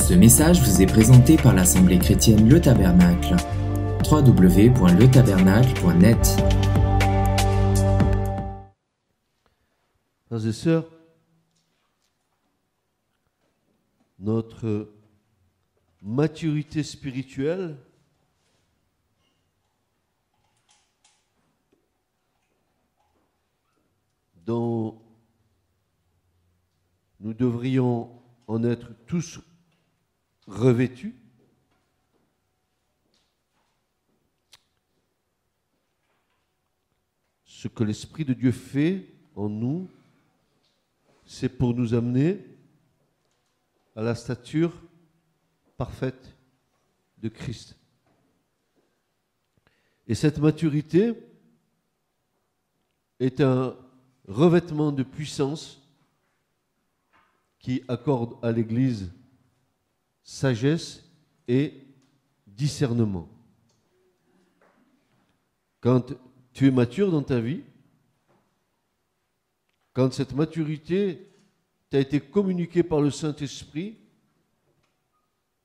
Ce message vous est présenté par l'Assemblée chrétienne Le Tabernacle. www.letabernacle.net. Frères et sœurs, notre maturité spirituelle dont nous devrions en être tous revêtus, ce que l'Esprit de Dieu fait en nous, c'est pour nous amener à la stature parfaite de Christ. Et cette maturité est un revêtement de puissance qui accorde à l'Église sagesse et discernement. Quand tu es mature dans ta vie, quand cette maturité t'a été communiquée par le Saint-Esprit,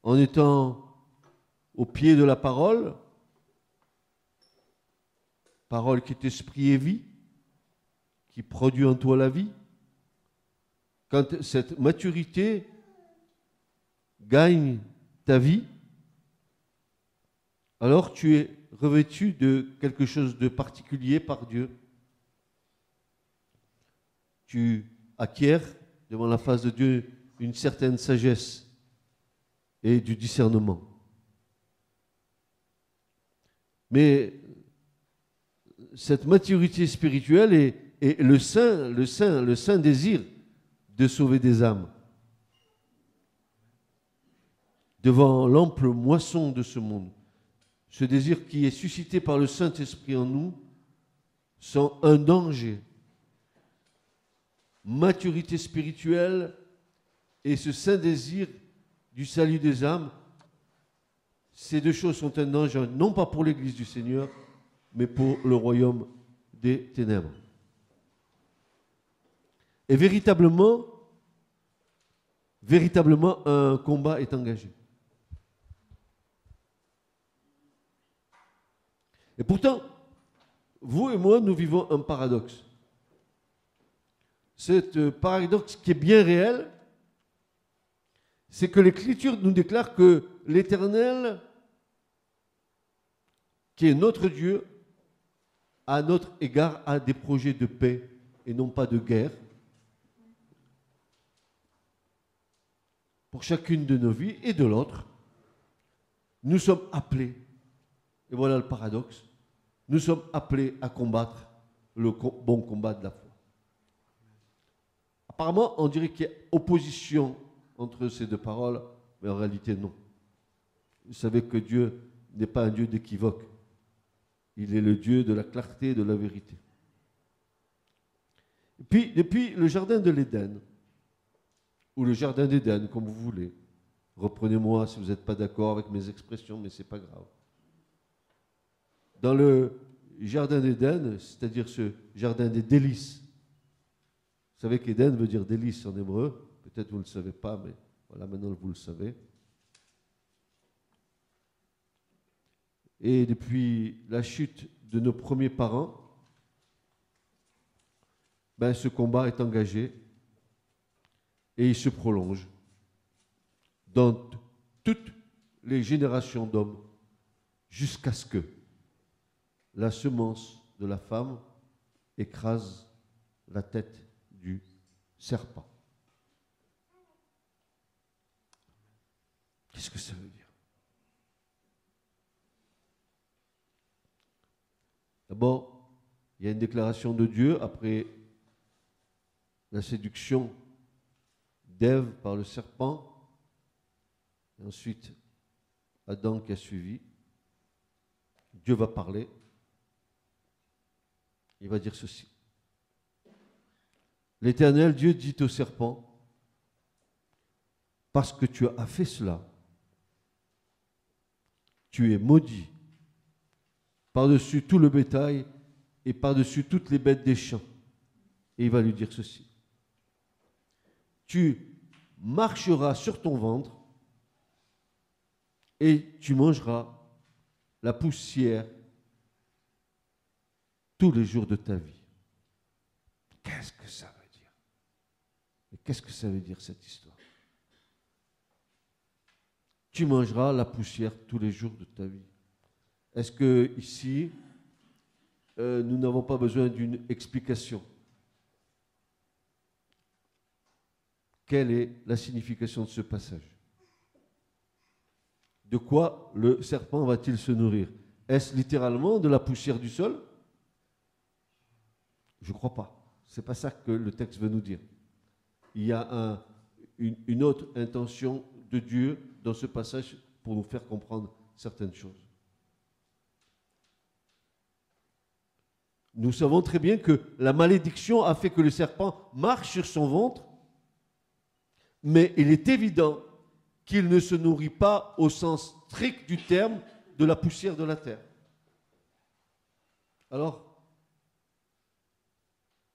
en étant au pied de la parole qui est esprit et vie, qui produit en toi la vie, quand cette maturité gagne ta vie, alors tu es revêtu de quelque chose de particulier par Dieu. Tu acquiers devant la face de Dieu une certaine sagesse et du discernement. Mais cette maturité spirituelle est le saint désir de sauver des âmes. Devant l'ample moisson de ce monde, ce désir qui est suscité par le Saint-Esprit en nous sont un danger. Maturité spirituelle et ce saint désir du salut des âmes, ces deux choses sont un danger, non pas pour l'Église du Seigneur, mais pour le royaume des ténèbres. Et véritablement, un combat est engagé. Et pourtant, vous et moi, nous vivons un paradoxe. Ce paradoxe qui est bien réel, c'est que l'Écriture nous déclare que l'Éternel, qui est notre Dieu, à notre égard, a des projets de paix et non pas de guerre. Pour chacune de nos vies et de l'autre, nous sommes appelés, et voilà le paradoxe, nous sommes appelés à combattre le bon combat de la foi. Apparemment, on dirait qu'il y a opposition entre ces deux paroles, mais en réalité, non. Vous savez que Dieu n'est pas un Dieu d'équivoque. Il est le Dieu de la clarté et de la vérité. Et puis, depuis le jardin de l'Éden, ou le jardin d'Éden, comme vous voulez, reprenez-moi si vous n'êtes pas d'accord avec mes expressions, mais ce n'est pas grave. Dans le jardin d'Éden, c'est-à-dire ce jardin des délices, vous savez qu'Éden veut dire délice en hébreu, peut-être vous ne le savez pas, mais voilà, maintenant vous le savez. Et depuis la chute de nos premiers parents, ce combat est engagé et il se prolonge dans toutes les générations d'hommes jusqu'à ce que la semence de la femme écrase la tête du serpent. Qu'est-ce que ça veut dire? D'abord, il y a une déclaration de Dieu après la séduction d'Ève par le serpent, et ensuite Adam qui a suivi. Dieu va parler. Il va dire ceci. L'Éternel Dieu dit au serpent, parce que tu as fait cela, tu es maudit par-dessus tout le bétail et par-dessus toutes les bêtes des champs. Et il va lui dire ceci. Tu marcheras sur ton ventre et tu mangeras la poussière tous les jours de ta vie. Qu'est-ce que ça veut dire? Et qu'est-ce que ça veut dire cette histoire? Tu mangeras la poussière tous les jours de ta vie. Est-ce que ici, nous n'avons pas besoin d'une explication? Quelle est la signification de ce passage? De quoi le serpent va-t-il se nourrir? Est-ce littéralement de la poussière du sol? Je ne crois pas. Ce n'est pas ça que le texte veut nous dire. Il y a une autre intention de Dieu dans ce passage pour nous faire comprendre certaines choses. Nous savons très bien que la malédiction a fait que le serpent marche sur son ventre, mais il est évident qu'il ne se nourrit pas au sens strict du terme de la poussière de la terre. Alors,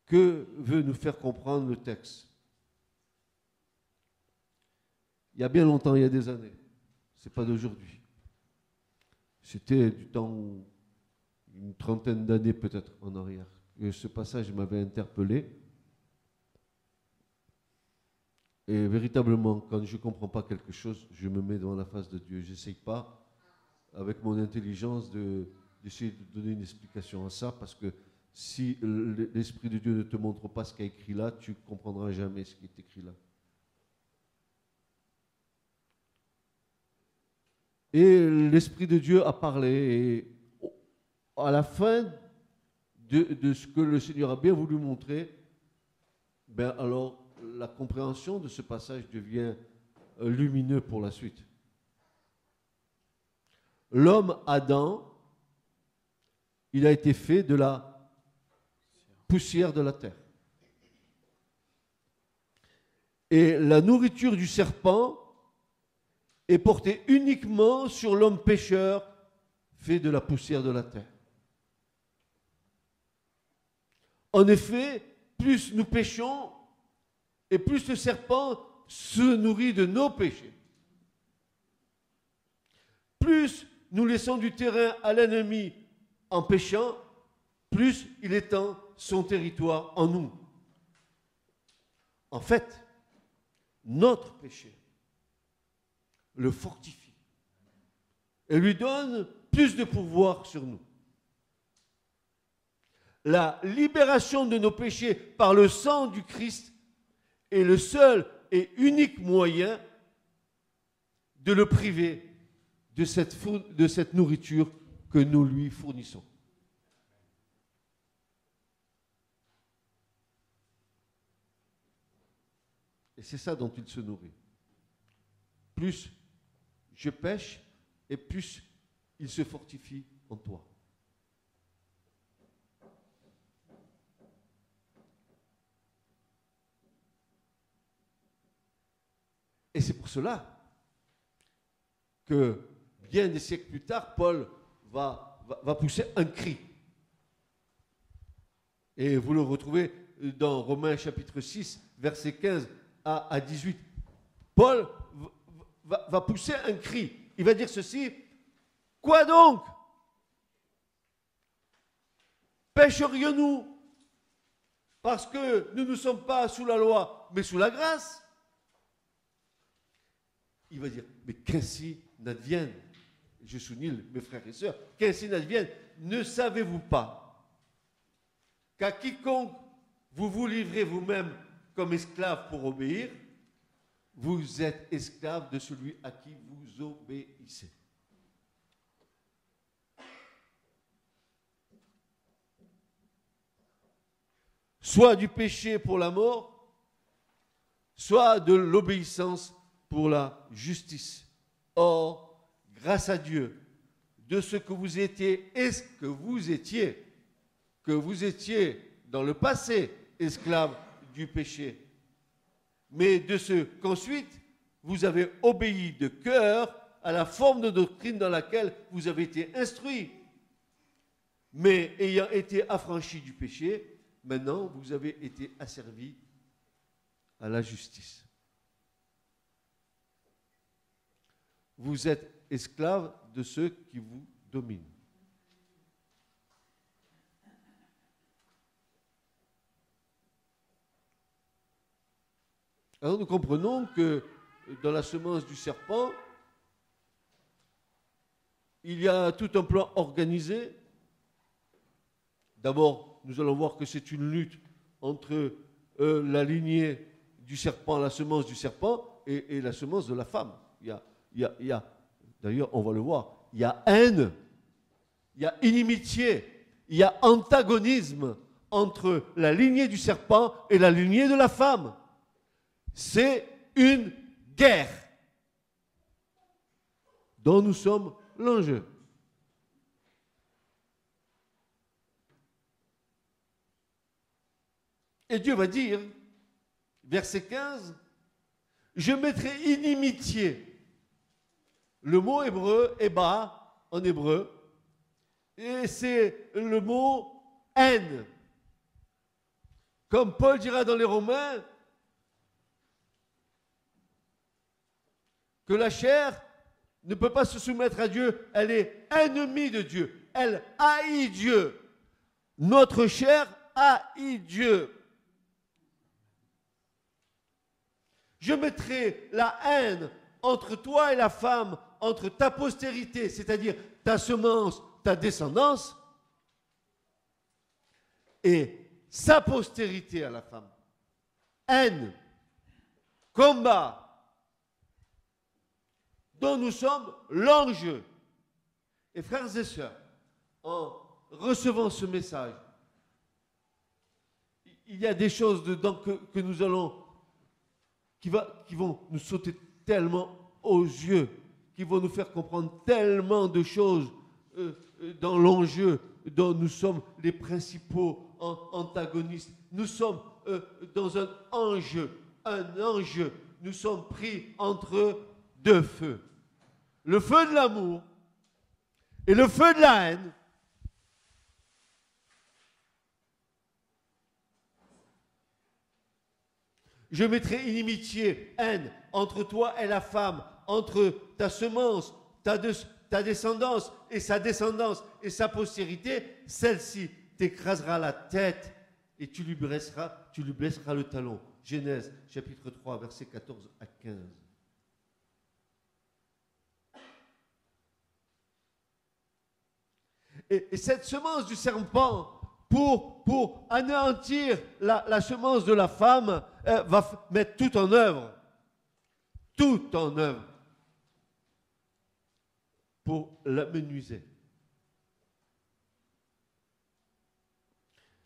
que veut nous faire comprendre le texte? Il y a bien longtemps, il y a des années, ce n'est pas d'aujourd'hui. C'était du temps, une trentaine d'années peut-être en arrière, que ce passage m'avait interpellé. Et véritablement, quand je ne comprends pas quelque chose, je me mets devant la face de Dieu. Je n'essaye pas, avec mon intelligence, d'essayer de donner une explication à ça, parce que si l'Esprit de Dieu ne te montre pas ce qu'il y a écrit là, tu ne comprendras jamais ce qui est écrit là. Et l'Esprit de Dieu a parlé, et à la fin de ce que le Seigneur a bien voulu montrer, ben alors la compréhension de ce passage devient lumineux pour la suite. L'homme Adam, il a été fait de la poussière de la terre. Et la nourriture du serpent est portée uniquement sur l'homme pécheur fait de la poussière de la terre. En effet, plus nous péchons, et plus le serpent se nourrit de nos péchés. Plus nous laissons du terrain à l'ennemi en péchant, plus il étend son territoire en nous. En fait, notre péché le fortifie et lui donne plus de pouvoir sur nous. La libération de nos péchés par le sang du Christ est le seul et unique moyen de le priver de cette nourriture que nous lui fournissons. Et c'est ça dont il se nourrit. Plus je pêche, et plus il se fortifie en toi. Et c'est pour cela que bien des siècles plus tard, Paul va pousser un cri. Et vous le retrouvez dans Romains chapitre 6, versets 15 à 18. Paul va pousser un cri. Il va dire ceci: quoi donc? Pécherions-nous parce que nous ne sommes pas sous la loi, mais sous la grâce? Il va dire, mais qu'ainsi n'advienne, je souligne mes frères et sœurs, qu'ainsi n'advienne, ne savez-vous pas qu'à quiconque vous vous livrez vous-même comme esclave pour obéir, vous êtes esclave de celui à qui vous obéissez. Soit du péché pour la mort, soit de l'obéissance pour la justice. Or, grâce à Dieu, de ce que vous étiez, que vous étiez dans le passé esclave du péché, mais de ce qu'ensuite vous avez obéi de cœur à la forme de doctrine dans laquelle vous avez été instruits. Mais ayant été affranchis du péché, maintenant vous avez été asservis à la justice. Vous êtes esclaves de ceux qui vous dominent. Alors nous comprenons que dans la semence du serpent, il y a tout un plan organisé. D'abord, nous allons voir que c'est une lutte entre la lignée du serpent, la semence du serpent et la semence de la femme. Il y a, d'ailleurs, on va le voir, il y a haine, il y a inimitié, il y a antagonisme entre la lignée du serpent et la lignée de la femme. C'est une guerre dont nous sommes l'enjeu. Et Dieu va dire, verset 15, je mettrai inimitié. Le mot hébreu, Eba, en hébreu, et c'est le mot haine. Comme Paul dira dans les Romains, que la chair ne peut pas se soumettre à Dieu, elle est ennemie de Dieu, elle haït Dieu. Notre chair haït Dieu. Je mettrai la haine entre toi et la femme, entre ta postérité, c'est-à-dire ta semence, ta descendance, et sa postérité à la femme. Haine, combat, dont nous sommes l'enjeu. Et frères et sœurs, en recevant ce message, il y a des choses dedans que nous allons, qui vont nous sauter tellement aux yeux, qui vont nous faire comprendre tellement de choses dans l'enjeu dont nous sommes les principaux antagonistes. Nous sommes dans un enjeu. Nous sommes pris entre deux feux. Le feu de l'amour et le feu de la haine. Je mettrai inimitié, haine, entre toi et la femme, entre ta semence, ta descendance et sa descendance et sa postérité. Celle-ci t'écrasera la tête et tu lui blesseras le talon. Genèse, chapitre 3, versets 14 à 15. Et cette semence du serpent, pour anéantir la semence de la femme, va mettre tout en œuvre. Tout en œuvre. Pour l'amenuiser.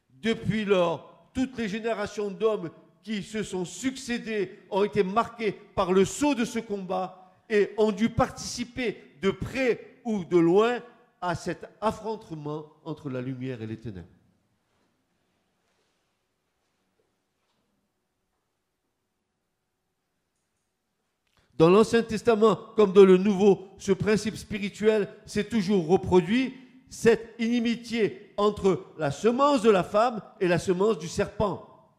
Depuis lors, toutes les générations d'hommes qui se sont succédés ont été marqués par le sceau de ce combat et ont dû participer de près ou de loin à cet affrontement entre la lumière et les ténèbres. Dans l'Ancien Testament, comme dans le Nouveau, ce principe spirituel s'est toujours reproduit, cette inimitié entre la semence de la femme et la semence du serpent.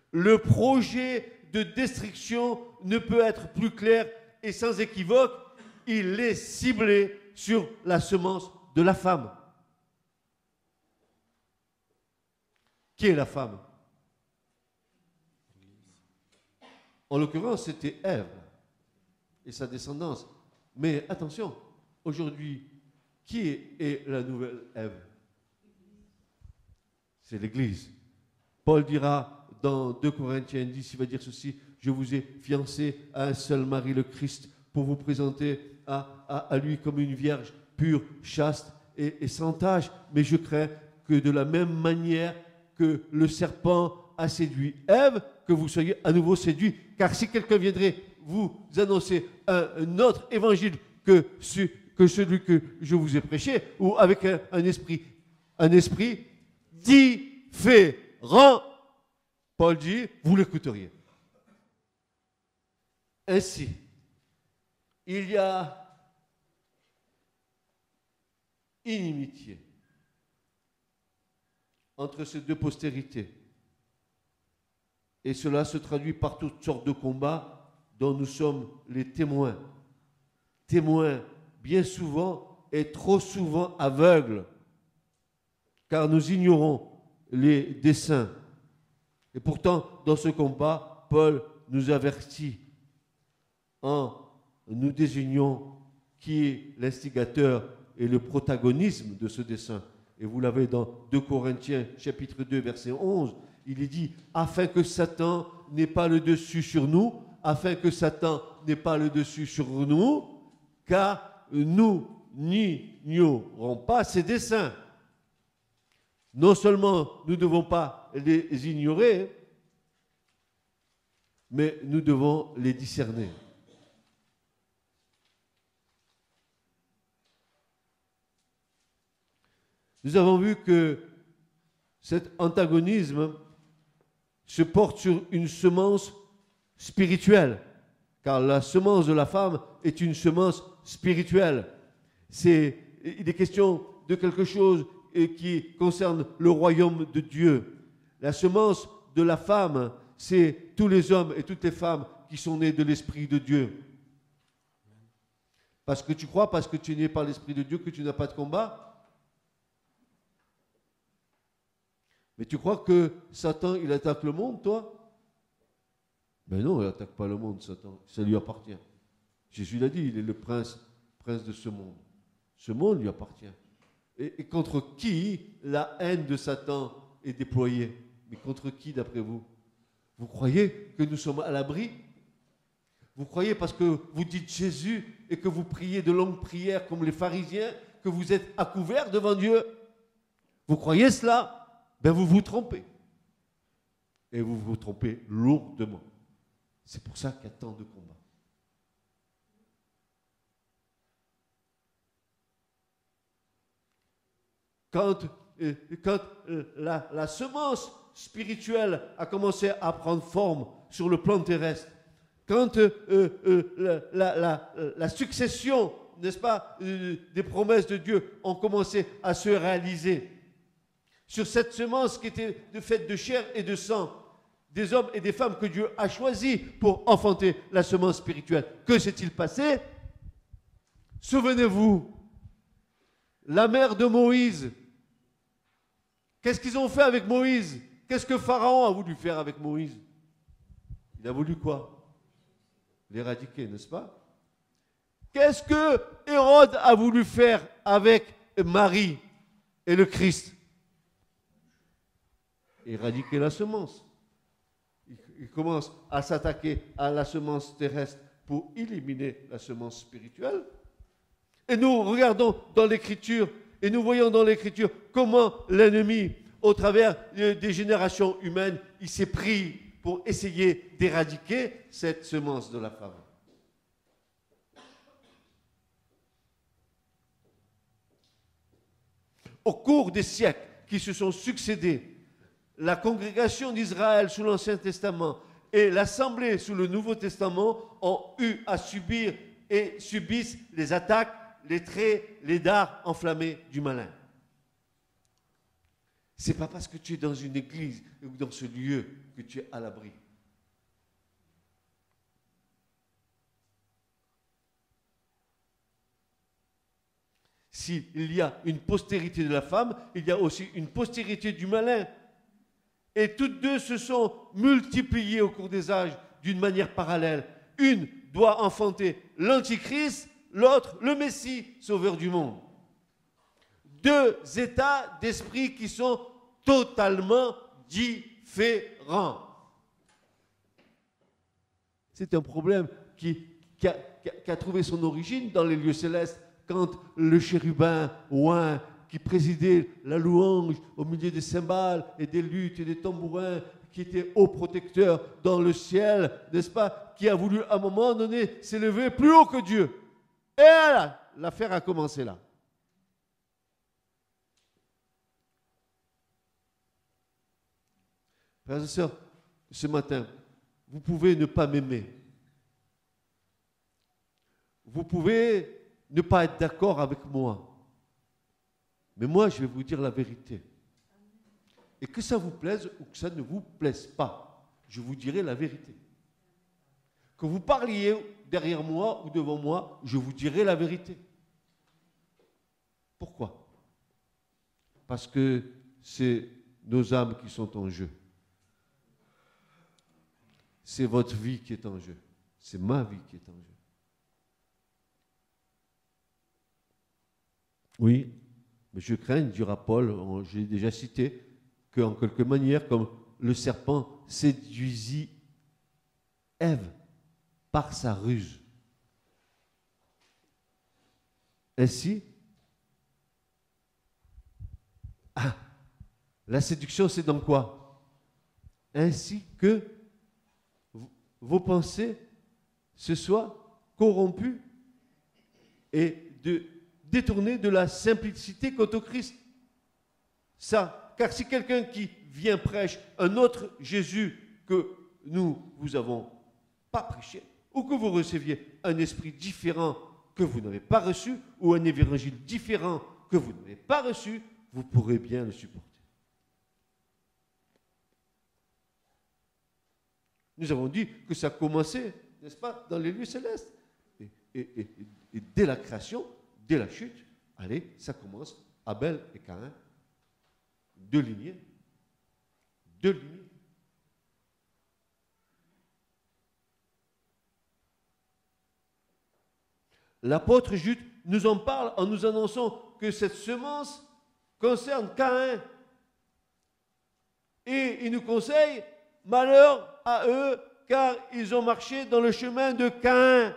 Le projet de destruction ne peut être plus clair et sans équivoque, il est ciblé sur la semence de la femme. Qui est la femme? En l'occurrence, c'était Ève et sa descendance. Mais attention, aujourd'hui, qui est la nouvelle Ève? C'est l'Église. Paul dira dans 2 Corinthiens 10, il va dire ceci, je vous ai fiancé à un seul mari, le Christ, pour vous présenter à lui comme une vierge pure, chaste et sans tache. Mais je crains que de la même manière que le serpent a séduit Ève, que vous soyez à nouveau séduits. Car si quelqu'un viendrait vous annoncer un autre évangile que celui que je vous ai prêché, ou avec un esprit différent, Paul dit, vous l'écouteriez. Ainsi, il y a inimitié entre ces deux postérités. Et cela se traduit par toutes sortes de combats dont nous sommes les témoins. Témoins bien souvent et trop souvent aveugles, car nous ignorons les desseins. Et pourtant, dans ce combat, Paul nous avertit en nous désignant qui est l'instigateur et le protagonisme de ce dessein. Et vous l'avez dans 2 Corinthiens, chapitre 2, verset 11, il est dit « Afin que Satan n'ait pas le dessus sur nous, afin que Satan n'ait pas le dessus sur nous, car nous n'ignorons pas ses desseins. » Non seulement nous ne devons pas les ignorer, mais nous devons les discerner. Nous avons vu que cet antagonisme se porte sur une semence spirituelle, car la semence de la femme est une semence spirituelle. Il est question de quelque chose qui concerne le royaume de Dieu. La semence de la femme, c'est tous les hommes et toutes les femmes qui sont nés de l'Esprit de Dieu. Parce que tu crois, parce que tu es né par l'Esprit de Dieu, que tu n'as pas de combat. Mais tu crois que Satan, il attaque le monde, toi? Ben non, il n'attaque pas le monde, Satan. Ça lui appartient. Jésus l'a dit, il est le prince de ce monde. Ce monde lui appartient. Et contre qui la haine de Satan est déployée? Mais contre qui, d'après vous? Vous croyez que nous sommes à l'abri? Vous croyez parce que vous dites Jésus et que vous priez de longues prières comme les pharisiens, que vous êtes à couvert devant Dieu? Vous croyez cela? Ben vous vous trompez. Et vous vous trompez lourdement. C'est pour ça qu'il y a tant de combats. Quand la semence spirituelle a commencé à prendre forme sur le plan terrestre, quand la succession, n'est-ce pas, des promesses de Dieu ont commencé à se réaliser, sur cette semence qui était faite de chair et de sang, des hommes et des femmes que Dieu a choisis pour enfanter la semence spirituelle. Que s'est-il passé? Souvenez-vous, la mère de Moïse, qu'est-ce qu'ils ont fait avec Moïse? Qu'est-ce que Pharaon a voulu faire avec Moïse? Il a voulu quoi? L'éradiquer, n'est-ce pas? Qu'est-ce que Hérode a voulu faire avec Marie et le Christ? Éradiquer la semence. Il commence à s'attaquer à la semence terrestre pour éliminer la semence spirituelle. Et nous regardons dans l'Écriture et nous voyons dans l'Écriture comment l'ennemi, au travers des générations humaines, il s'est pris pour essayer d'éradiquer cette semence de la femme. Au cours des siècles qui se sont succédés, la congrégation d'Israël sous l'Ancien Testament et l'Assemblée sous le Nouveau Testament ont eu à subir et subissent les attaques, les traits, les dards enflammés du malin. Ce n'est pas parce que tu es dans une église ou dans ce lieu que tu es à l'abri. S'il y a une postérité de la femme, il y a aussi une postérité du malin. Et toutes deux se sont multipliées au cours des âges d'une manière parallèle. Une doit enfanter l'Antichrist, l'autre le Messie, sauveur du monde. Deux états d'esprit qui sont totalement différents. C'est un problème qui a trouvé son origine dans les lieux célestes, quand le chérubin oint qui présidait la louange au milieu des cymbales et des luttes et des tambourins, qui était haut protecteur dans le ciel, n'est-ce pas, qui a voulu à un moment donné s'élever plus haut que Dieu. Et là, l'affaire a commencé là. Frères et sœurs, ce matin, vous pouvez ne pas m'aimer. Vous pouvez ne pas être d'accord avec moi. Mais moi, je vais vous dire la vérité. Et que ça vous plaise ou que ça ne vous plaise pas, je vous dirai la vérité. Que vous parliez derrière moi ou devant moi, je vous dirai la vérité. Pourquoi? Parce que c'est nos âmes qui sont en jeu. C'est votre vie qui est en jeu. C'est ma vie qui est en jeu. Oui, mais je crains, dira Paul, j'ai déjà cité, qu'en quelque manière, comme le serpent séduisit Ève par sa ruse. Ainsi, la séduction, c'est dans quoi? Ainsi que vos pensées se soient corrompues et détournées de la simplicité quant au Christ. Ça, car si quelqu'un qui vient prêche un autre Jésus que nous vous avons pas prêché, ou que vous receviez un esprit différent que vous n'avez pas reçu, ou un évangile différent que vous n'avez pas reçu, vous pourrez bien le supporter. Nous avons dit que ça commençait, n'est-ce pas, dans les lieux célestes. Et dès la création, dès la chute, allez, ça commence, Abel et Caïn, deux lignées. Deux lignées. L'apôtre Jude nous en parle en nous annonçant que cette semence concerne Caïn. Et il nous conseille, malheur à eux, car ils ont marché dans le chemin de Caïn.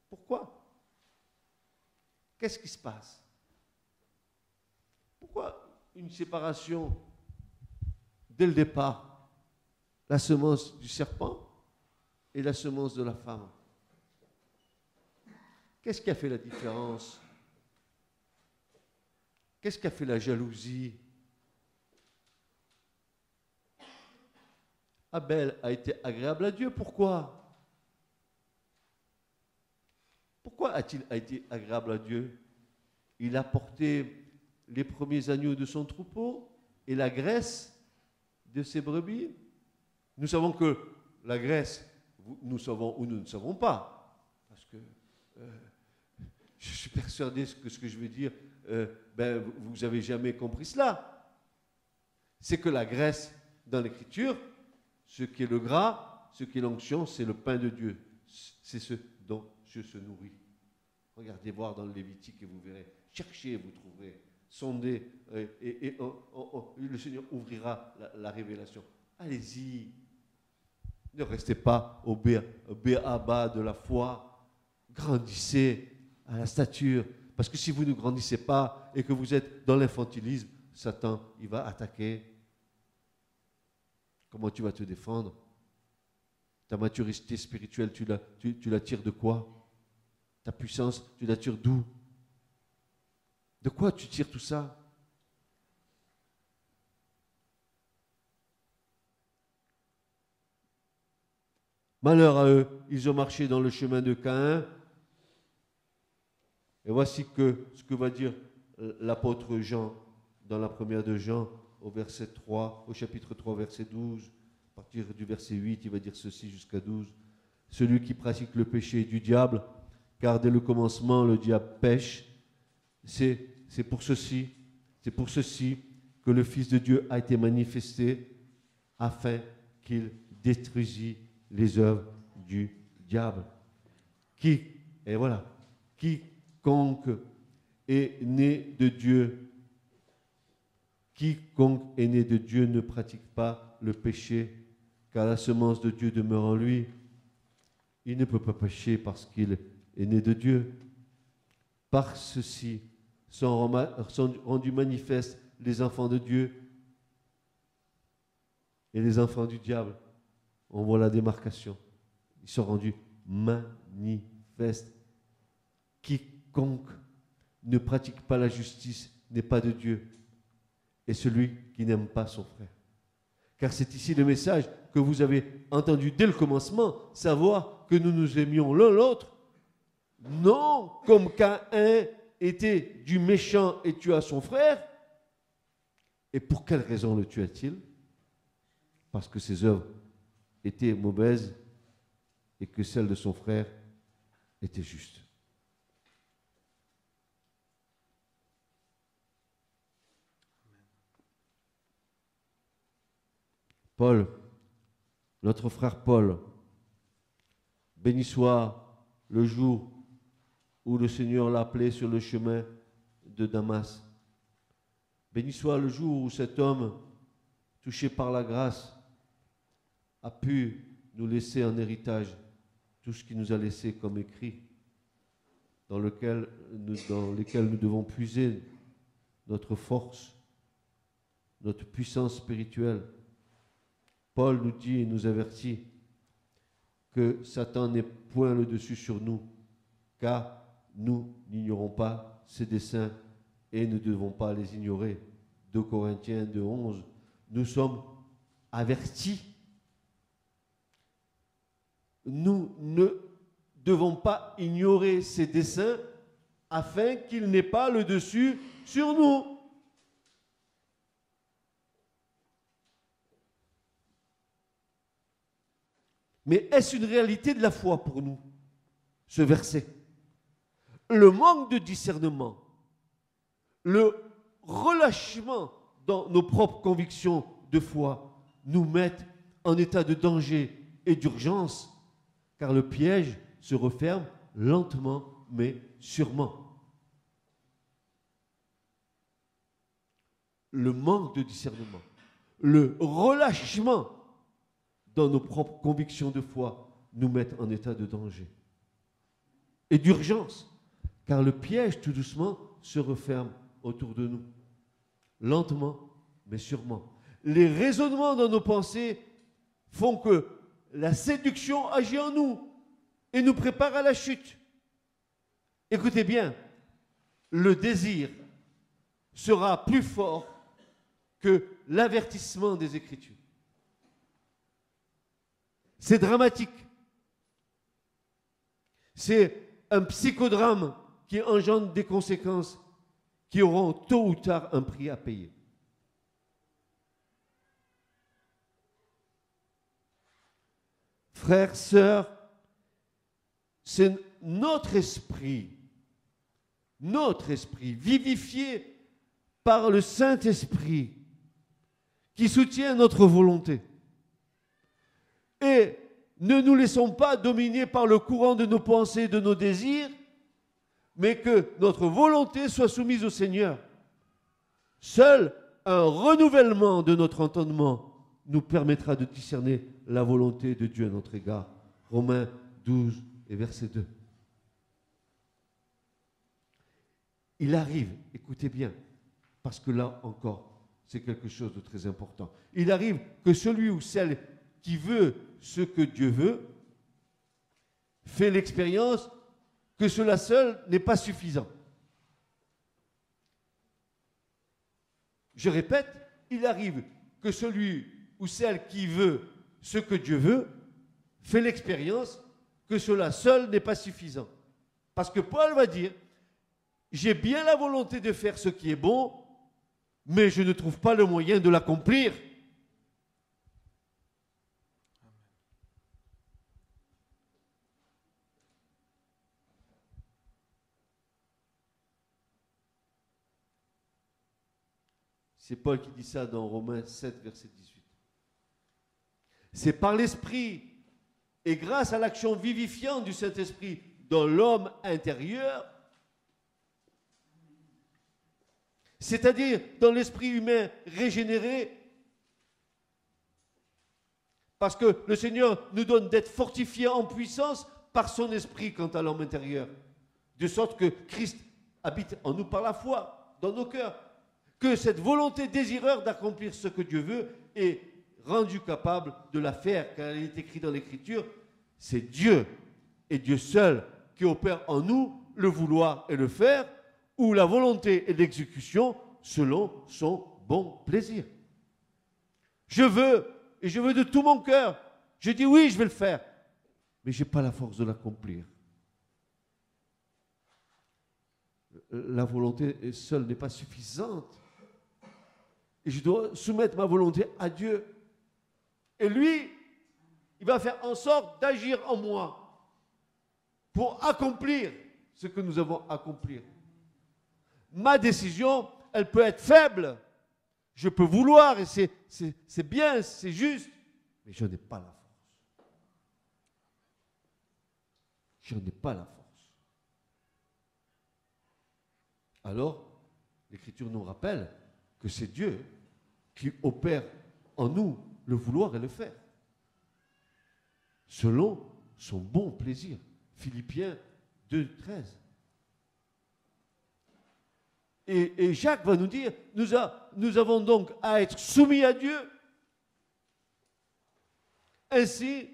Pourquoi? Qu'est-ce qui se passe? Pourquoi une séparation dès le départ? La semence du serpent et la semence de la femme. Qu'est-ce qui a fait la différence? Qu'est-ce qui a fait la jalousie? Abel a été agréable à Dieu. Pourquoi? Pourquoi a-t-il été agréable à Dieu? Il a porté les premiers agneaux de son troupeau et la graisse de ses brebis. Nous savons que la graisse, nous savons ou nous ne savons pas. Parce que je suis persuadé que ce que je veux dire, vous n'avez jamais compris cela. C'est que la graisse, dans l'Écriture, ce qui est le gras, ce qui est l'onction, c'est le pain de Dieu. C'est ce dont Dieu se nourrit. Regardez voir dans le Lévitique et vous verrez. Cherchez, vous trouverez. Sondez et le Seigneur ouvrira la révélation. Allez-y. Ne restez pas au béaba de la foi. Grandissez à la stature. Parce que si vous ne grandissez pas et que vous êtes dans l'infantilisme, Satan, il va attaquer. Comment tu vas te défendre? Ta maturité spirituelle, tu la tires de quoi? Ta puissance, tu la tires d'où? De quoi tu tires tout ça? Malheur à eux, ils ont marché dans le chemin de Caïn. Et voici ce que va dire l'apôtre Jean dans la première de Jean, au chapitre 3, verset 12. À partir du verset 8, il va dire ceci jusqu'à 12. Celui qui pratique le péché est du diable, car dès le commencement, le diable pêche. C'est pour ceci que le Fils de Dieu a été manifesté afin qu'il détruisît les œuvres du diable. Quiconque est né de Dieu, quiconque est né de Dieu ne pratique pas le péché, car la semence de Dieu demeure en lui. Il ne peut pas pécher parce qu'il est né de Dieu. Par ceci sont rendus manifestes les enfants de Dieu et les enfants du diable. On voit la démarcation. Ils sont rendus manifestes. Quiconque ne pratique pas la justice n'est pas de Dieu. Et celui qui n'aime pas son frère. Car c'est ici le message que vous avez entendu dès le commencement, savoir que nous nous aimions l'un l'autre. Non, comme Caïn était du méchant et tua son frère. Et pour quelle raison le tua-t-il? Parce que ses œuvres étaient mauvaises et que celles de son frère étaient justes. Paul, notre frère Paul, béni soit le jour où le Seigneur l'a appelé sur le chemin de Damas. Béni soit le jour où cet homme, touché par la grâce, a pu nous laisser en héritage tout ce qu'il nous a laissé comme écrit, dans lesquels nous devons puiser notre force, notre puissance spirituelle. Paul nous dit et nous avertit que Satan n'est point le dessus sur nous, car nous n'ignorons pas ses desseins et ne devons pas les ignorer. 2 Corinthiens 2:11, nous sommes avertis. Nous ne devons pas ignorer ses desseins afin qu'il n'ait pas le dessus sur nous. Mais est-ce une réalité de la foi pour nous, ce verset? Le manque de discernement, le relâchement dans nos propres convictions de foi nous mettent en état de danger et d'urgence, car le piège se referme lentement mais sûrement. Le manque de discernement, le relâchement dans nos propres convictions de foi nous mettent en état de danger et d'urgence, car le piège tout doucement se referme autour de nous, lentement mais sûrement. Les raisonnements dans nos pensées font que la séduction agit en nous et nous prépare à la chute. Écoutez bien, le désir sera plus fort que l'avertissement des Écritures. C'est dramatique. C'est un psychodrame qui engendre des conséquences qui auront tôt ou tard un prix à payer. Frères, sœurs, c'est notre esprit vivifié par le Saint-Esprit qui soutient notre volonté. Et ne nous laissons pas dominer par le courant de nos pensées et de nos désirs, mais que notre volonté soit soumise au Seigneur. Seul un renouvellement de notre entendement nous permettra de discerner la volonté de Dieu à notre égard. Romains 12 et verset 2. Il arrive, écoutez bien, parce que là encore, c'est quelque chose de très important. Il arrive que celui ou celle qui veut ce que Dieu veut fait l'expérience que cela seul n'est pas suffisant. Je répète, il arrive que celui ou celle qui veut ce que Dieu veut fait l'expérience que cela seul n'est pas suffisant. Parce que Paul va dire, j'ai bien la volonté de faire ce qui est bon, mais je ne trouve pas le moyen de l'accomplir. C'est Paul qui dit ça dans Romains 7, verset 18. C'est par l'Esprit et grâce à l'action vivifiante du Saint-Esprit dans l'homme intérieur, c'est-à-dire dans l'esprit humain régénéré, parce que le Seigneur nous donne d'être fortifiés en puissance par son esprit quant à l'homme intérieur, de sorte que Christ habite en nous par la foi, dans nos cœurs, que cette volonté désireuse d'accomplir ce que Dieu veut est rendue capable de la faire, car il est écrit dans l'Écriture, c'est Dieu et Dieu seul qui opère en nous le vouloir et le faire, ou la volonté et l'exécution selon son bon plaisir. Je veux, et je veux de tout mon cœur. Je dis oui, je vais le faire, mais je n'ai pas la force de l'accomplir. La volonté seule n'est pas suffisante. Et je dois soumettre ma volonté à Dieu. Et lui, il va faire en sorte d'agir en moi pour accomplir ce que nous avons à accomplir. Ma décision, elle peut être faible, Je peux vouloir et c'est bien, c'est juste, mais je n'ai pas la force. Je n'ai pas la force. Alors, l'Écriture nous rappelle que c'est Dieu qui opère en nous le vouloir et le faire, selon son bon plaisir. Philippiens 2,13. Et Jacques va nous dire, nous avons donc à être soumis à Dieu. Ainsi,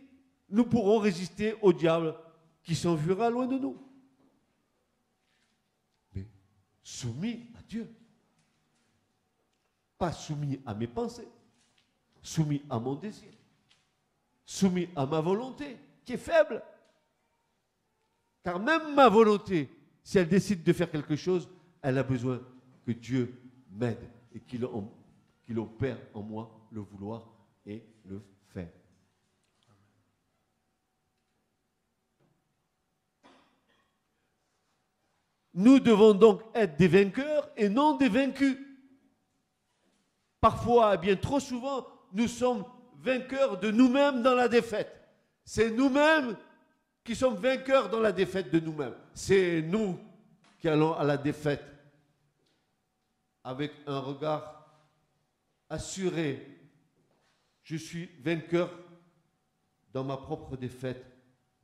nous pourrons résister au diable qui s'enfuira loin de nous. Mais soumis à Dieu. Pas soumis à mes pensées, soumis à mon désir, soumis à ma volonté, qui est faible. Car même ma volonté, si elle décide de faire quelque chose, elle a besoin que Dieu m'aide et qu'il opère en moi le vouloir et le faire. Nous devons donc être des vainqueurs et non des vaincus. Parfois, bien trop souvent, nous sommes vainqueurs de nous-mêmes dans la défaite. C'est nous-mêmes qui sommes vainqueurs dans la défaite de nous-mêmes. C'est nous qui allons à la défaite avec un regard assuré. Je suis vainqueur dans ma propre défaite,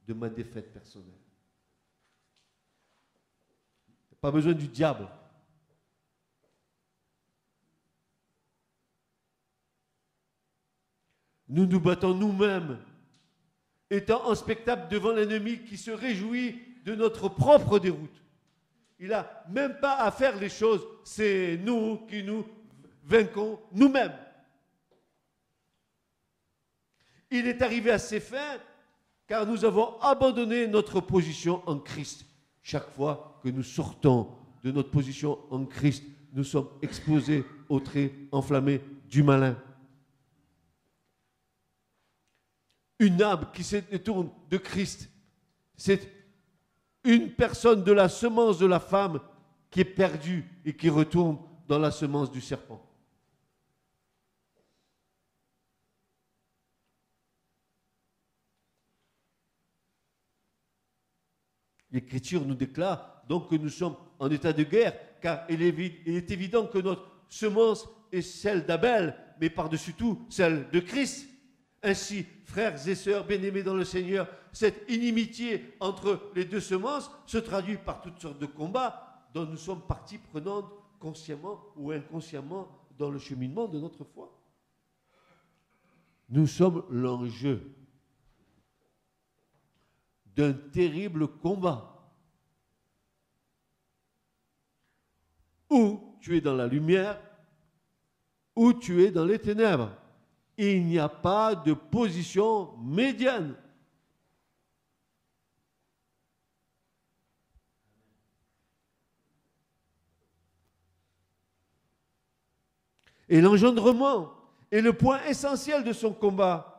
de ma défaite personnelle. Pas besoin du diable. Nous nous battons nous-mêmes, étant en spectacle devant l'ennemi qui se réjouit de notre propre déroute. Il n'a même pas à faire les choses, c'est nous qui nous vainquons nous-mêmes. Il est arrivé à ses fins car nous avons abandonné notre position en Christ. Chaque fois que nous sortons de notre position en Christ, nous sommes exposés aux traits enflammés du malin. Une âme qui se détourne de Christ, c'est une personne de la semence de la femme qui est perdue et qui retourne dans la semence du serpent. L'Écriture nous déclare donc que nous sommes en état de guerre, car il est évident que notre semence est celle d'Abel, mais par-dessus tout celle de Christ. Ainsi, frères et sœurs bien-aimés dans le Seigneur, cette inimitié entre les deux semences se traduit par toutes sortes de combats dont nous sommes partie prenante consciemment ou inconsciemment dans le cheminement de notre foi. Nous sommes l'enjeu d'un terrible combat où tu es dans la lumière, où tu es dans les ténèbres. Il n'y a pas de position médiane. Et l'engendrement est le point essentiel de son combat,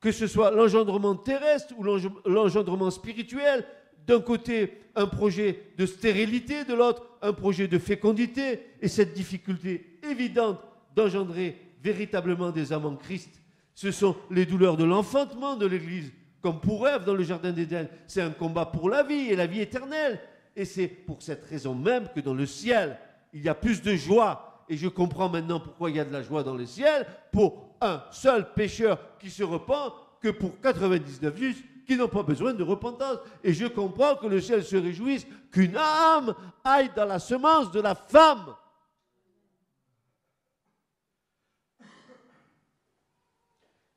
que ce soit l'engendrement terrestre ou l'engendrement spirituel. D'un côté, un projet de stérilité, de l'autre, un projet de fécondité, et cette difficulté évidente d'engendrer véritablement des âmes en Christ. Ce sont les douleurs de l'enfantement de l'Église, comme pour Ève dans le Jardin d'Éden. C'est un combat pour la vie et la vie éternelle. Et c'est pour cette raison même que dans le ciel, il y a plus de joie. Et je comprends maintenant pourquoi il y a de la joie dans le ciel pour un seul pécheur qui se repent que pour 99 justes qui n'ont pas besoin de repentance. Et je comprends que le ciel se réjouisse qu'une âme aille dans la semence de la femme.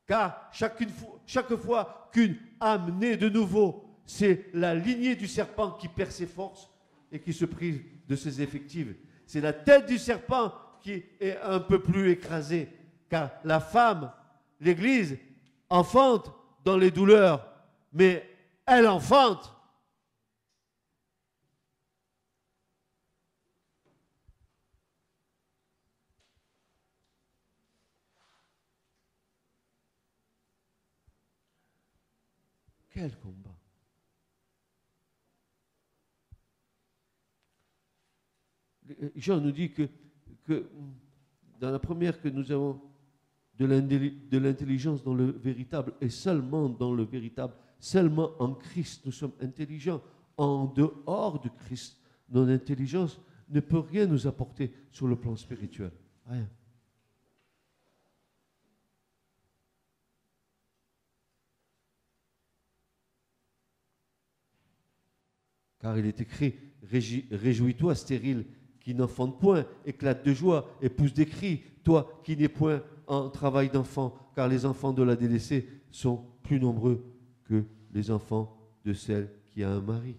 Car chaque fois qu'une âme naît de nouveau, c'est la lignée du serpent qui perd ses forces et qui se prive de ses effectifs. C'est la tête du serpent qui est un peu plus écrasée. Car la femme, l'Église, enfante dans les douleurs, mais elle enfante. Quel combat! Jean nous dit que dans la première que nous avons de l'intelligence dans le véritable et seulement dans le véritable, seulement en Christ, nous sommes intelligents. En dehors de Christ, notre intelligence ne peut rien nous apporter sur le plan spirituel. Rien. Car il est écrit, réjouis-toi, stérile, qui n'enfante point, éclate de joie et pousse des cris, toi qui n'es point en travail d'enfant, car les enfants de la délaissée sont plus nombreux que les enfants de celle qui a un mari.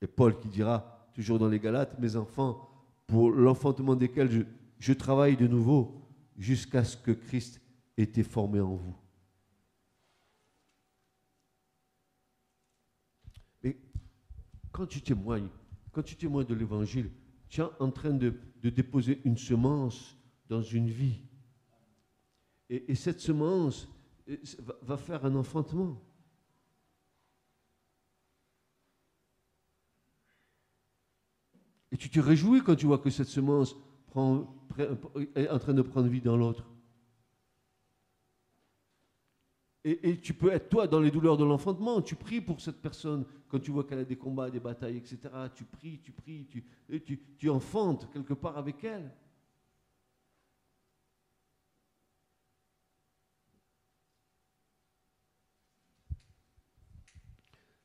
Et Paul qui dira, toujours dans les Galates, mes enfants, pour l'enfantement desquels je travaille de nouveau, jusqu'à ce que Christ ait été formé en vous. Mais quand tu témoignes de l'Évangile, tu es en train de déposer une semence dans une vie. Et cette semence va faire un enfantement. Et tu te réjouis quand tu vois que cette semence est en train de prendre vie dans l'autre. Et tu peux être, toi, dans les douleurs de l'enfantement. Tu pries pour cette personne quand tu vois qu'elle a des combats, des batailles, etc. Tu pries, tu enfantes quelque part avec elle.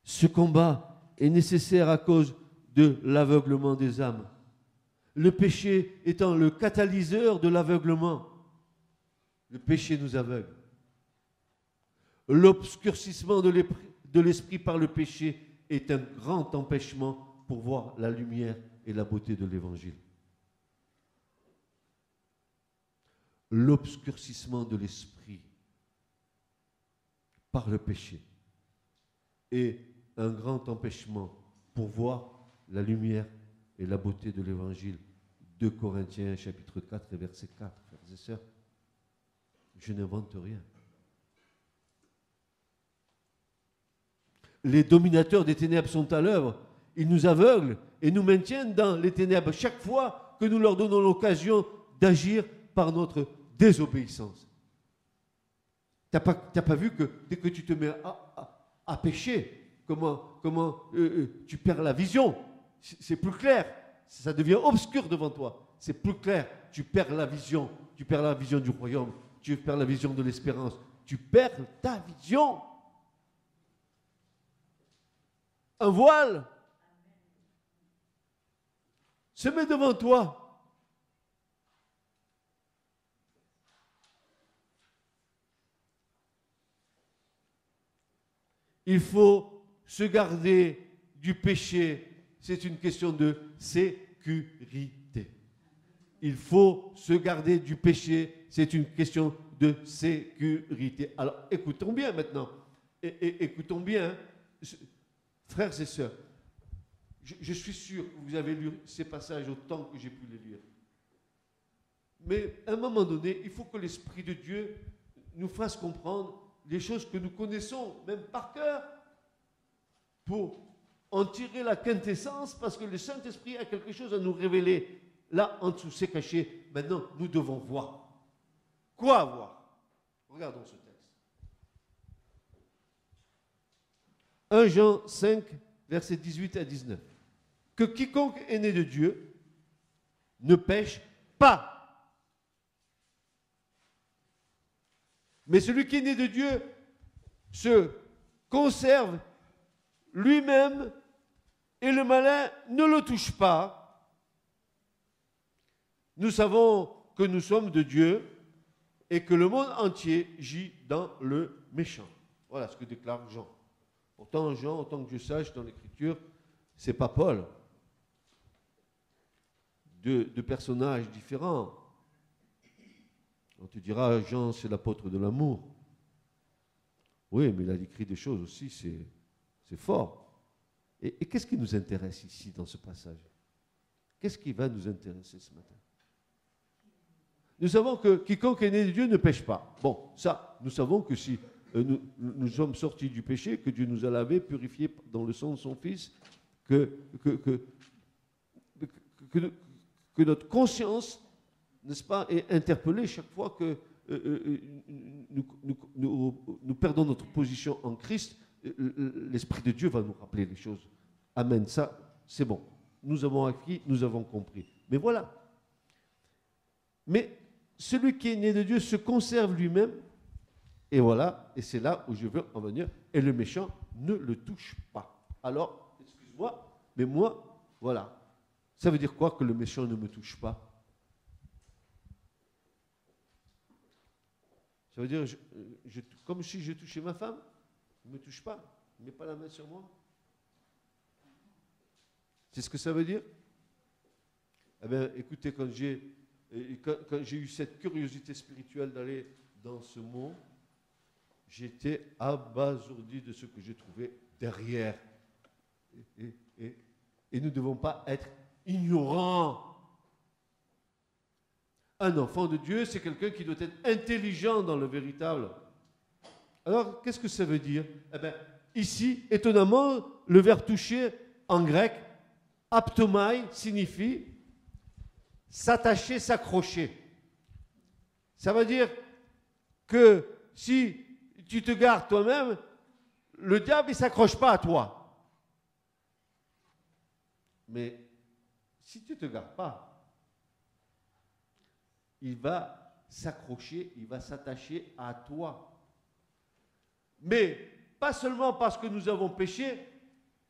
Ce combat est nécessaire à cause de l'aveuglement des âmes. Le péché étant le catalyseur de l'aveuglement. Le péché nous aveugle. L'obscurcissement de l'esprit par le péché est un grand empêchement pour voir la lumière et la beauté de l'Évangile. L'obscurcissement de l'esprit par le péché est un grand empêchement pour voir la lumière et la beauté de l'Évangile. 2 Corinthiens chapitre 4 et verset 4, frères et sœurs. Je n'invente rien. Les dominateurs des ténèbres sont à l'œuvre. Ils nous aveuglent et nous maintiennent dans les ténèbres chaque fois que nous leur donnons l'occasion d'agir par notre désobéissance. Tu n'as pas vu que dès que tu te mets à pécher, comment tu perds la vision. C'est plus clair. Ça devient obscur devant toi. C'est plus clair. Tu perds la vision. Tu perds la vision du royaume. Tu perds la vision de l'espérance. Tu perds ta vision. Un voile se met devant toi. Il faut se garder du péché. C'est une question de sécurité. Il faut se garder du péché. C'est une question de sécurité. Alors, écoutons bien maintenant. Écoutons bien. Frères et sœurs, je suis sûr que vous avez lu ces passages autant que j'ai pu les lire. Mais à un moment donné, il faut que l'Esprit de Dieu nous fasse comprendre les choses que nous connaissons, même par cœur, pour en tirer la quintessence, parce que le Saint-Esprit a quelque chose à nous révéler. Là, en dessous, c'est caché. Maintenant, nous devons voir. Quoi voir? Regardons ce texte. 1 Jean 5, versets 18 à 19. Que quiconque est né de Dieu ne pêche pas. Mais celui qui est né de Dieu se conserve lui-même et le malin ne le touche pas. Nous savons que nous sommes de Dieu et que le monde entier gît dans le méchant. Voilà ce que déclare Jean. Pourtant, Jean, autant que je sache dans l'Écriture, ce n'est pas Paul. Deux personnages différents. On te dira, Jean, c'est l'apôtre de l'amour. Oui, mais il a écrit des choses aussi, c'est fort. Et qu'est-ce qui nous intéresse ici dans ce passage? Qu'est-ce qui va nous intéresser ce matin? Nous savons que quiconque est né de Dieu ne pêche pas. Bon, ça, nous savons que si nous sommes sortis du péché, que Dieu nous a lavés, purifiés dans le sang de son Fils, que que notre conscience, n'est-ce pas, est interpellée chaque fois que nous perdons notre position en Christ. L'Esprit de Dieu va nous rappeler les choses. Amen. Ça, c'est bon. Nous avons acquis, nous avons compris. Mais voilà. Mais celui qui est né de Dieu se conserve lui-même. Et voilà, et c'est là où je veux en venir. Et le méchant ne le touche pas. Alors, excuse-moi, mais moi, voilà. Ça veut dire quoi que le méchant ne me touche pas? Ça veut dire, comme si je touchais ma femme, il ne me touche pas, il ne met pas la main sur moi. C'est ce que ça veut dire? Eh bien, écoutez, quand j'ai eu cette curiosité spirituelle d'aller dans ce monde, j'étais abasourdi de ce que je trouvais derrière. Et nous ne devons pas être ignorants. Un enfant de Dieu, c'est quelqu'un qui doit être intelligent dans le véritable. Alors, qu'est-ce que ça veut dire? Eh bien, ici, étonnamment, le verbe toucher en grec, aptomai, signifie s'attacher, s'accrocher. Ça veut dire que si tu te gardes toi-même, le diable, il ne s'accroche pas à toi. Mais si tu ne te gardes pas, il va s'accrocher, il va s'attacher à toi. Mais pas seulement parce que nous avons péché,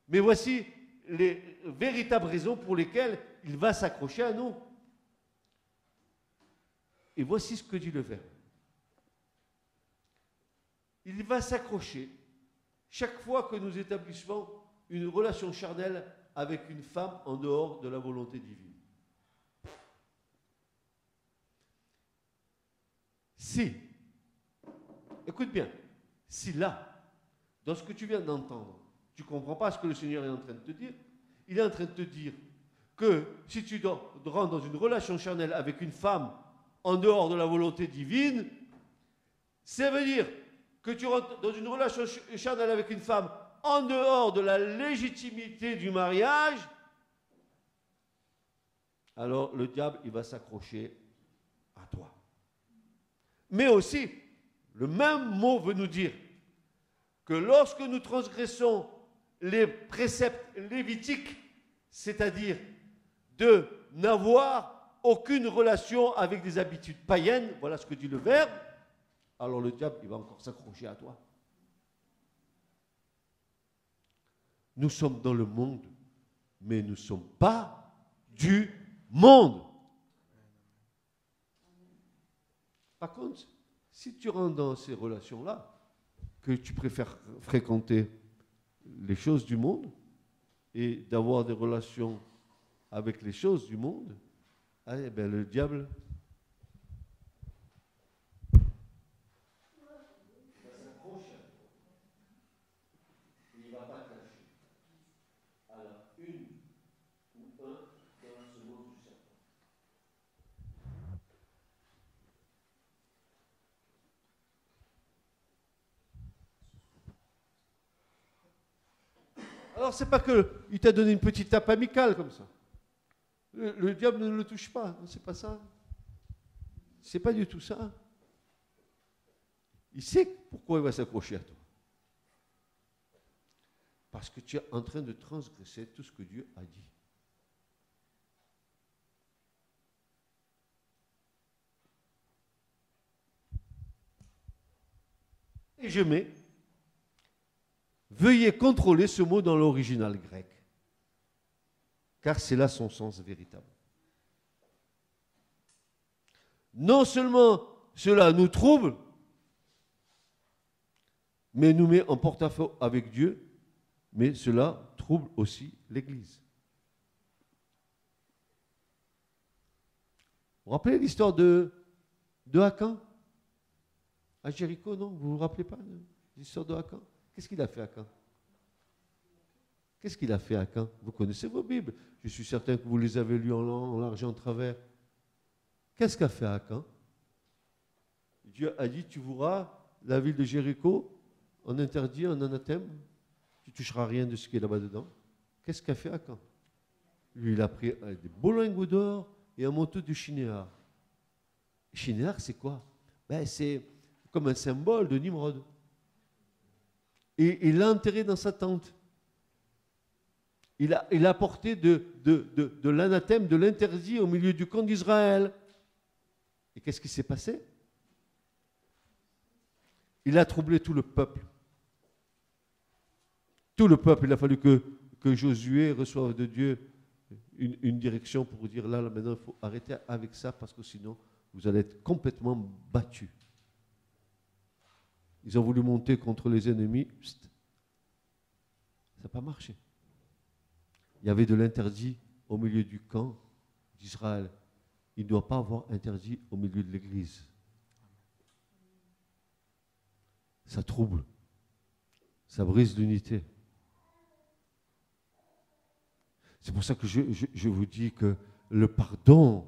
mais voici les véritables raisons pour lesquelles il va s'accrocher à nous. Et voici ce que dit le verbe. Il va s'accrocher chaque fois que nous établissons une relation charnelle avec une femme en dehors de la volonté divine. Si, écoute bien, si là, dans ce que tu viens d'entendre, tu ne comprends pas ce que le Seigneur est en train de te dire, il est en train de te dire que si tu rentres dans une relation charnelle avec une femme en dehors de la volonté divine, ça veut dire que tu rentres dans une relation charnelle avec une femme en dehors de la légitimité du mariage, alors le diable, il va s'accrocher à toi. Mais aussi, le même mot veut nous dire que lorsque nous transgressons les préceptes lévitiques, c'est-à-dire de n'avoir aucune relation avec des habitudes païennes, voilà ce que dit le verbe, alors le diable, il va encore s'accrocher à toi. Nous sommes dans le monde, mais nous ne sommes pas du monde. Par contre, si tu rentres dans ces relations-là, que tu préfères fréquenter les choses du monde et d'avoir des relations avec les choses du monde, eh bien, le diable va s'accrocher à toi. Il ne va pas te lâcher. Alors, une ou un dans ce monde du serpent. Alors, c'est pas qu'il t'a donné une petite tape amicale comme ça. Le diable ne le touche pas, c'est pas ça. C'est pas du tout ça. Il sait pourquoi il va s'accrocher à toi. Parce que tu es en train de transgresser tout ce que Dieu a dit. Et je mets, veuillez contrôler ce mot dans l'original grec, car c'est là son sens véritable. Non seulement cela nous trouble, mais nous met en porte-à-faux avec Dieu, mais cela trouble aussi l'Église. Vous vous rappelez l'histoire de Akan à Jéricho, non? Vous ne vous rappelez pas de l'histoire de Akan? Qu'est-ce qu'il a fait Akan? Qu'est-ce qu'il a fait Akan? Vous connaissez vos Bibles. Je suis certain que vous les avez lues en large et en travers. Qu'est-ce qu'a fait Akan? Dieu a dit, tu voueras la ville de Jéricho en interdit, en anathème. Tu ne toucheras rien de ce qui est là-bas dedans. Qu'est-ce qu'a fait Akan? Lui, il a pris des beaux lingots d'or, et un manteau de Shinéar. Shinéar, c'est quoi? Ben, c'est comme un symbole de Nimrod. Et il l'a enterré dans sa tente. Il a apporté de l'anathème, de l'interdit au milieu du camp d'Israël. Et qu'est-ce qui s'est passé? Il a troublé tout le peuple. Tout le peuple, il a fallu que Josué reçoive de Dieu une direction pour dire là, maintenant, il faut arrêter avec ça parce que sinon, vous allez être complètement battus. Ils ont voulu monter contre les ennemis. Ça n'a pas marché. Il y avait de l'interdit au milieu du camp d'Israël. Il ne doit pas avoir interdit au milieu de l'Église. Ça trouble. Ça brise l'unité. C'est pour ça que je vous dis que le pardon,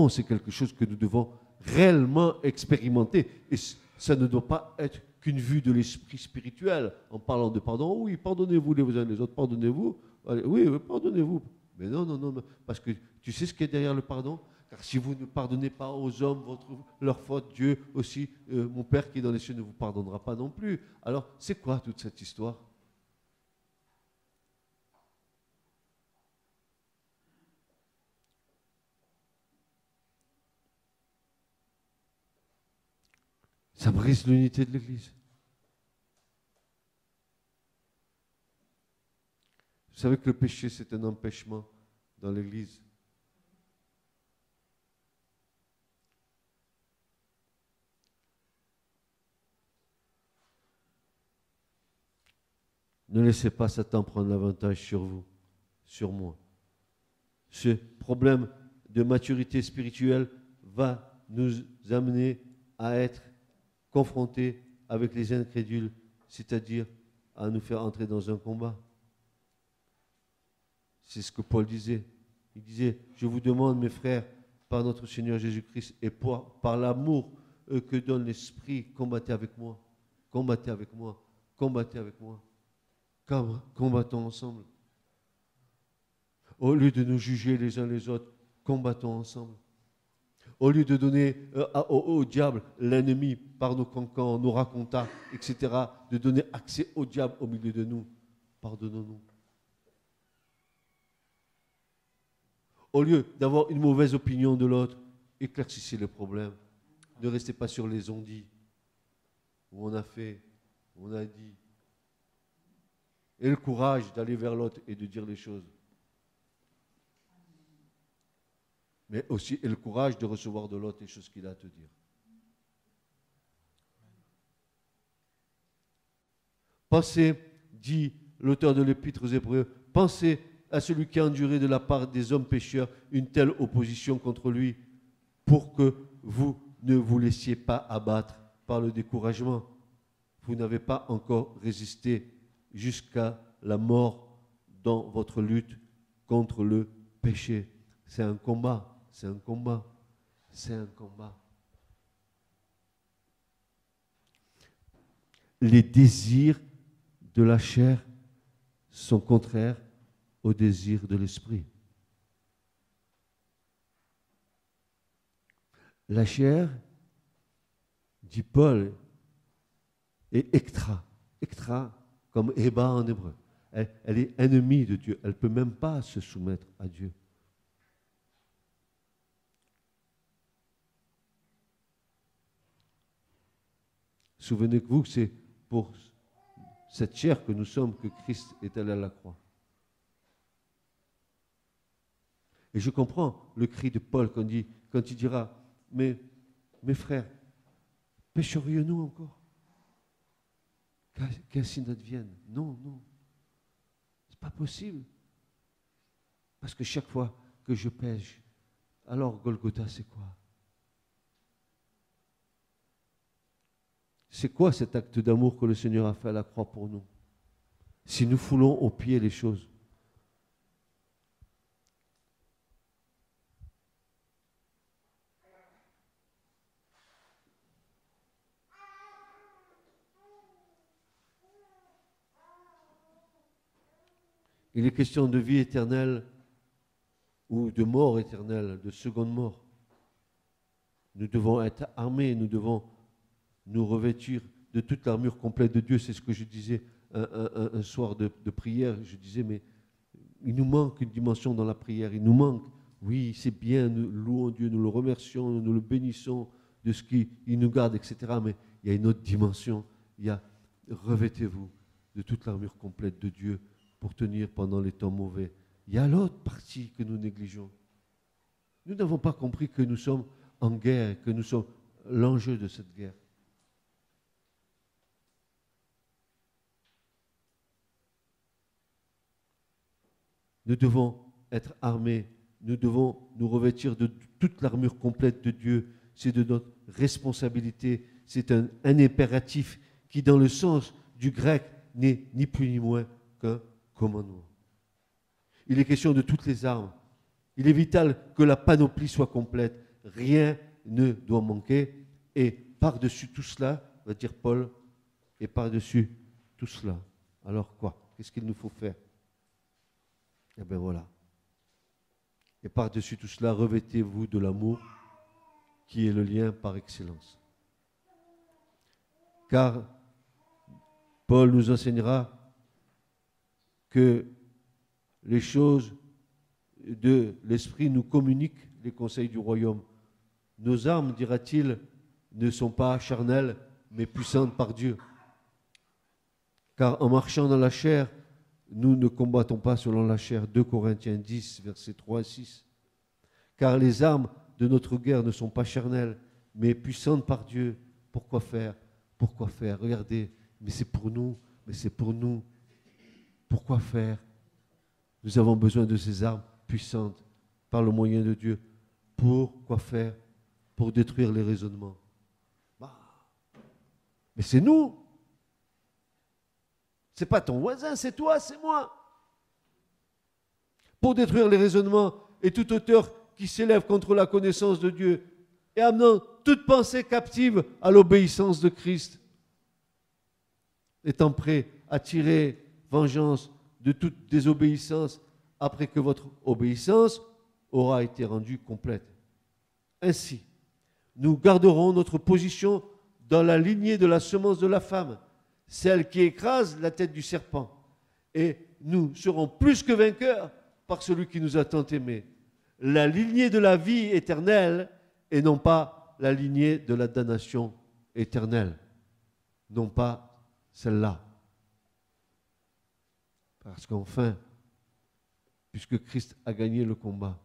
c'est quelque chose que nous devons réellement expérimenter. Et ça ne doit pas être qu'une vue de l'esprit spirituel. En parlant de pardon, oui, pardonnez-vous les uns les autres, pardonnez-vous. Oui, pardonnez-vous. Mais non. Parce que tu sais ce qu'il y a derrière le pardon? Car si vous ne pardonnez pas aux hommes leur faute, Dieu aussi, mon Père qui est dans les cieux, ne vous pardonnera pas non plus. Alors, c'est quoi toute cette histoire? Ça brise l'unité de l'Église. Vous savez que le péché, c'est un empêchement dans l'Église. Ne laissez pas Satan prendre l'avantage sur vous, sur moi. Ce problème de maturité spirituelle va nous amener à être confrontés avec les incrédules, c'est-à-dire à nous faire entrer dans un combat. C'est ce que Paul disait. Il disait, je vous demande, mes frères, par notre Seigneur Jésus-Christ et par l'amour que donne l'Esprit, combattez avec moi. Combattez avec moi. Combattez avec moi. Combattons ensemble. Au lieu de nous juger les uns les autres, combattons ensemble. Au lieu de donner au diable, l'ennemi, par nos cancans, nos racontas, etc., de donner accès au diable au milieu de nous, pardonnons-nous. Au lieu d'avoir une mauvaise opinion de l'autre, éclaircissez le problème. Ne restez pas sur les on-dit, où on a fait, où on a dit. Et le courage d'aller vers l'autre et de dire les choses. Mais aussi et le courage de recevoir de l'autre les choses qu'il a à te dire. Pensez, dit l'auteur de l'Épître aux Hébreux, pensez à celui qui a enduré de la part des hommes pécheurs une telle opposition contre lui, pour que vous ne vous laissiez pas abattre par le découragement. Vous n'avez pas encore résisté jusqu'à la mort dans votre lutte contre le péché. C'est un combat, c'est un combat, c'est un combat. Les désirs de la chair sont contraires aux désirs de l'esprit. La chair, dit Paul, est ektra. Ektra, comme Eba en hébreu. Elle est ennemie de Dieu. Elle ne peut même pas se soumettre à Dieu. Souvenez-vous que c'est pour cette chair que nous sommes que Christ est allé à la croix. Et je comprends le cri de Paul quand il dira, mais mes frères, pécherions-nous encore? Qu'ainsi n'advienne. Non. C'est pas possible. Parce que chaque fois que je pêche, alors Golgotha, c'est quoi? C'est quoi cet acte d'amour que le Seigneur a fait à la croix pour nous? Si nous foulons aux pieds les choses. Il est question de vie éternelle ou de mort éternelle, de seconde mort. Nous devons être armés, nous devons nous revêtir de toute l'armure complète de Dieu. C'est ce que je disais un soir de prière. Je disais, mais il nous manque une dimension dans la prière. Il nous manque, oui, c'est bien, nous louons Dieu, nous le remercions, nous le bénissons de ce qu'il nous garde, etc. Mais il y a une autre dimension. Il y a, revêtez-vous de toute l'armure complète de Dieu pour tenir pendant les temps mauvais. Il y a l'autre partie que nous négligeons. Nous n'avons pas compris que nous sommes en guerre, que nous sommes l'enjeu de cette guerre. Nous devons être armés, nous devons nous revêtir de toute l'armure complète de Dieu. C'est de notre responsabilité, c'est un impératif qui, dans le sens du grec, n'est ni plus ni moins qu'un commandement. Il est question de toutes les armes. Il est vital que la panoplie soit complète. Rien ne doit manquer. Et par-dessus tout cela, va dire Paul, et par-dessus tout cela, alors quoi? Qu'est-ce qu'il nous faut faire? Eh bien voilà. Et par-dessus tout cela, revêtez-vous de l'amour qui est le lien par excellence. Car Paul nous enseignera que les choses de l'Esprit nous communiquent les conseils du royaume. Nos armes, dira-t-il, ne sont pas charnelles, mais puissantes par Dieu. Car en marchant dans la chair, nous ne combattons pas selon la chair. 2 Corinthiens 10, versets 3 et 6. Car les armes de notre guerre ne sont pas charnelles, mais puissantes par Dieu. Pourquoi faire? Pourquoi faire? Regardez, mais c'est pour nous, mais c'est pour nous. Pourquoi faire? Nous avons besoin de ces armes puissantes par le moyen de Dieu. Pourquoi faire? Pour détruire les raisonnements. Mais c'est nous. C'est pas ton voisin, c'est toi, c'est moi. Pour détruire les raisonnements et toute hauteur qui s'élève contre la connaissance de Dieu et amenant toute pensée captive à l'obéissance de Christ, étant prêt à tirer vengeance de toute désobéissance après que votre obéissance aura été rendue complète. Ainsi, nous garderons notre position dans la lignée de la semence de la femme, celle qui écrase la tête du serpent. Et nous serons plus que vainqueurs par celui qui nous a tant aimés. La lignée de la vie éternelle et non pas la lignée de la damnation éternelle. Non pas celle-là. Parce qu'enfin, puisque Christ a gagné le combat,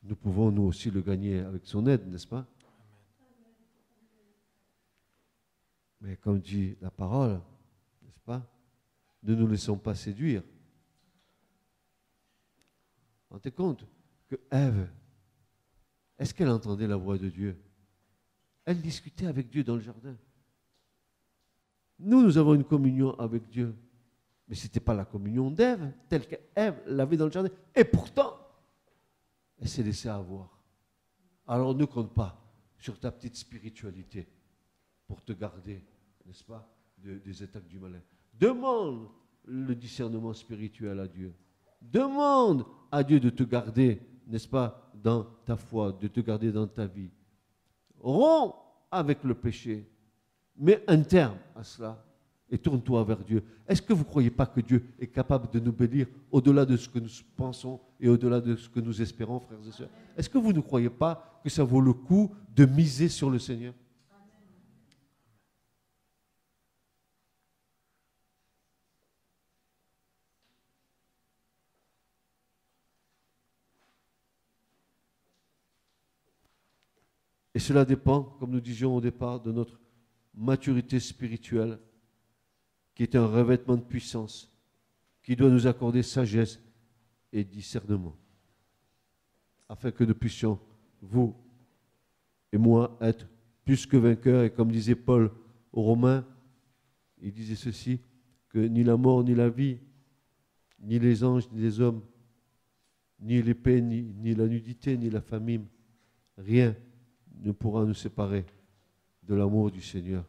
nous pouvons nous aussi le gagner avec son aide, n'est-ce pas? Mais comme dit la parole, n'est-ce pas? Ne nous laissons pas séduire. Rendez compte que Ève, est-ce qu'elle entendait la voix de Dieu? Elle discutait avec Dieu dans le jardin. Nous avons une communion avec Dieu. Mais ce n'était pas la communion d'Ève, telle qu'Ève l'avait dans le jardin. Et pourtant, elle s'est laissée avoir. Alors ne compte pas sur ta petite spiritualité pour te garder, n'est-ce pas, des attaques du malin. Demande le discernement spirituel à Dieu. Demande à Dieu de te garder, n'est-ce pas, dans ta foi, de te garder dans ta vie. Romps avec le péché. Mets un terme à cela et tourne-toi vers Dieu. Est-ce que vous ne croyez pas que Dieu est capable de nous bénir au-delà de ce que nous pensons et au-delà de ce que nous espérons, frères et sœurs? Est-ce que vous ne croyez pas que ça vaut le coup de miser sur le Seigneur? Et cela dépend, comme nous disions au départ, de notre maturité spirituelle, qui est un revêtement de puissance, qui doit nous accorder sagesse et discernement, afin que nous puissions, vous et moi, être plus que vainqueurs. Et comme disait Paul aux Romains, il disait ceci, que ni la mort, ni la vie, ni les anges, ni les hommes, ni l'épée, ni la nudité, ni la famine, rien ne pourra nous séparer de l'amour du Seigneur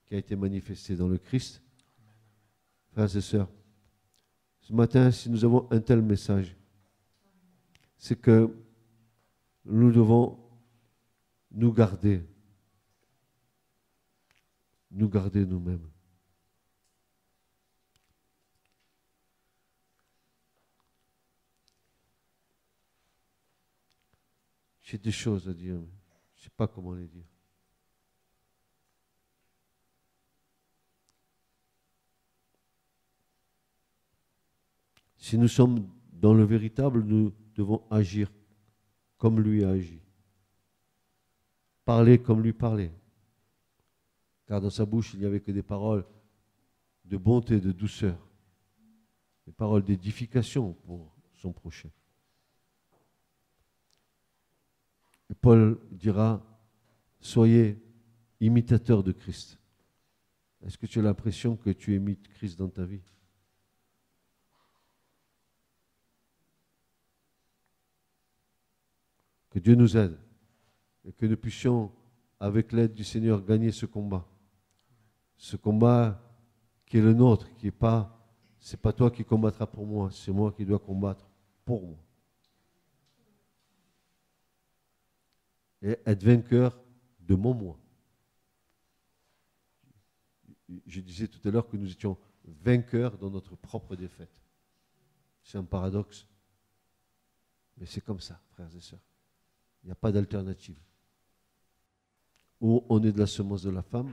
qui a été manifesté dans le Christ. Frères et sœurs, ce matin, si nous avons un tel message, c'est que nous devons nous garder nous-mêmes. J'ai des choses à dire, mais je ne sais pas comment les dire. Si nous sommes dans le véritable, nous devons agir comme lui a agi. Parler comme lui parlait. Car dans sa bouche, il n'y avait que des paroles de bonté, de douceur. Des paroles d'édification pour son prochain. Et Paul dira, soyez imitateurs de Christ. Est-ce que tu as l'impression que tu imites Christ dans ta vie? Que Dieu nous aide et que nous puissions, avec l'aide du Seigneur, gagner ce combat. Ce combat qui est le nôtre, qui n'est pas, c'est pas toi qui combattras pour moi, c'est moi qui dois combattre pour moi. Et être vainqueur de mon moi. Je disais tout à l'heure que nous étions vainqueurs dans notre propre défaite. C'est un paradoxe, mais c'est comme ça, frères et sœurs. Il n'y a pas d'alternative. Ou on est de la semence de la femme,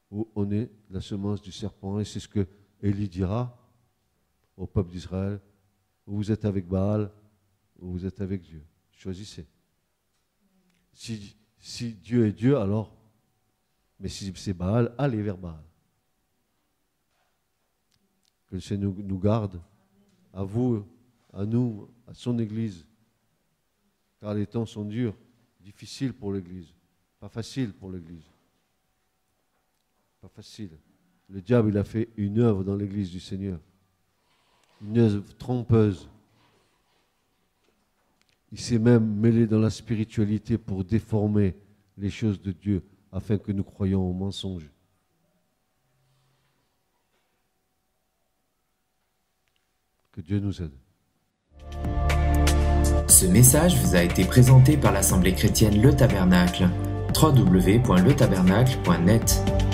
ou on est de la semence du serpent. Et c'est ce que Élie dira au peuple d'Israël. Ou vous êtes avec Baal, ou vous êtes avec Dieu. Choisissez. Si Dieu est Dieu, alors, mais si c'est Baal, allez vers Baal. Que le Seigneur nous garde, à vous, à nous, à son Église. Car les temps sont durs, difficiles pour l'Église. Pas facile pour l'Église. Pas facile. Le diable, il a fait une œuvre dans l'Église du Seigneur. Une œuvre trompeuse. Il s'est même mêlé dans la spiritualité pour déformer les choses de Dieu afin que nous croyions au mensonge. Que Dieu nous aide. Ce message vous a été présenté par l'Assemblée chrétienne Le Tabernacle. www.letabernacle.net